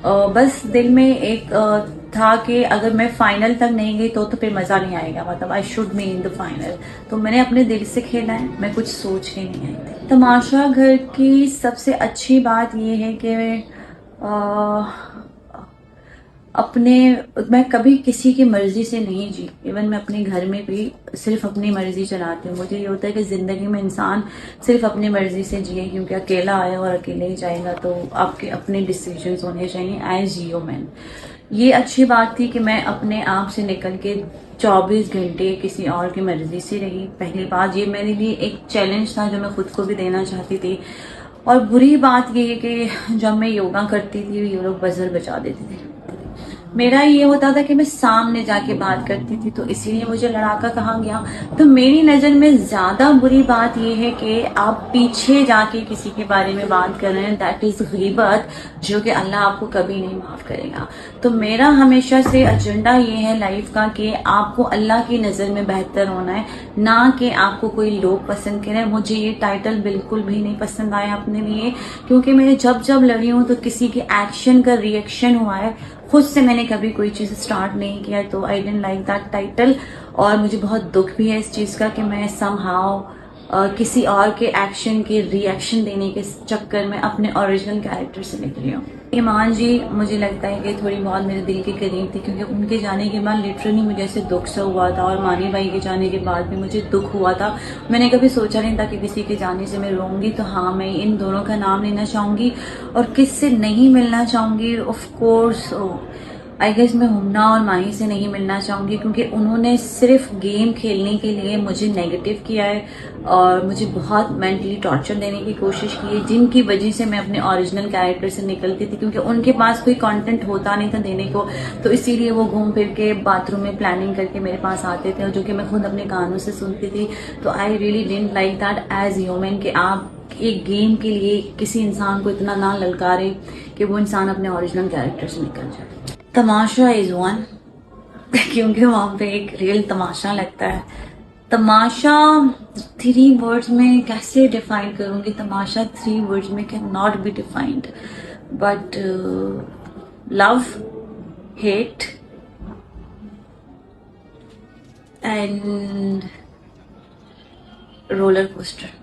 बस दिल में एक था कि अगर मैं फाइनल तक नहीं गई तो फिर मजा नहीं आएगा, मतलब I should be in the final. तो मैंने अपने दिल से खेला है, मैं कुछ सोच के नहीं आई थी। तमाशा घर की सबसे अच्छी बात यह है कि अपने मैं कभी किसी की मर्जी से नहीं जी। इवन मैं अपने घर में भी सिर्फ अपनी मर्जी चलाती हूँ। मुझे ये होता है कि जिंदगी में इंसान सिर्फ अपनी मर्जी से जिए, क्योंकि अकेला आया और अकेले ही जाएगा। तो आपके अपने डिसीजंस होने चाहिए एज जियो मैन। ये अच्छी बात थी कि मैं अपने आप से निकल के 24 घंटे किसी और की मर्जी से रही। पहली बात ये मेरे लिए एक चैलेंज था जो मैं खुद को भी देना चाहती थी। और बुरी बात ये है कि जब मैं योगा करती थी ये लोग बजर बजा देते थे। मेरा ये होता था कि मैं सामने जाके बात करती थी, तो इसीलिए मुझे लड़ाका कहा गया। तो मेरी नजर में ज्यादा बुरी बात ये है कि आप पीछे जाके किसी के बारे में बात कर रहे हैं, दैट इज गीबत, जो कि अल्लाह आपको कभी नहीं माफ करेगा। तो मेरा हमेशा से एजेंडा ये है लाइफ का कि आपको अल्लाह की नजर में बेहतर होना है, ना कि आपको कोई लोग पसंद करें। मुझे ये टाइटल बिल्कुल भी नहीं पसंद आया अपने लिए, क्योंकि मैंने जब जब लड़ी हूं तो किसी के एक्शन का रिएक्शन हुआ है, खुद से मैंने कभी कोई चीज स्टार्ट नहीं किया। तो आई डेंट लाइक दैट टाइटल। और मुझे बहुत दुख भी है इस चीज का कि मैं समहाउ किसी और के एक्शन के रिएक्शन देने के चक्कर में अपने ओरिजिनल कैरेक्टर से निकली हूँ। ईमान जी मुझे लगता है कि थोड़ी बहुत मेरे दिल के करीब थी, क्योंकि उनके जाने के बाद लिटरली मुझे ऐसे दुख सा हुआ था। और मानी भाई के जाने के बाद भी मुझे दुख हुआ था। मैंने कभी सोचा नहीं था कि किसी के जाने से मैं रोऊंगी। तो हाँ, मैं इन दोनों का नाम लेना चाहूंगी। और किससे नहीं मिलना चाहूंगी, ऑफ कोर्स आई गेस मैं हुन्ना और माही से नहीं मिलना चाहूंगी, क्योंकि उन्होंने सिर्फ गेम खेलने के लिए मुझे नेगेटिव किया है और मुझे बहुत मेंटली टॉर्चर देने की कोशिश की है, जिनकी वजह से मैं अपने ओरिजिनल कैरेक्टर से निकलती थी, क्योंकि उनके पास कोई कंटेंट होता नहीं था देने को। तो इसीलिए वो घूम फिर के बाथरूम में प्लानिंग करके मेरे पास आते थे, और जो कि मैं खुद अपने कानों से सुनती थी। तो I really didn't like that as human, कि आप एक गेम के लिए किसी इंसान को इतना ना ललकारे कि वो इंसान अपने ओरिजिनल कैरेक्टर से निकल जाए। तमाशा इज वन, क्योंकि वहां पे एक रियल तमाशा लगता है। तमाशा 3 वर्ड्स में कैसे डिफाइन करूंगी? तमाशा 3 वर्ड्स में can not be defined, but love, hate and roller coaster.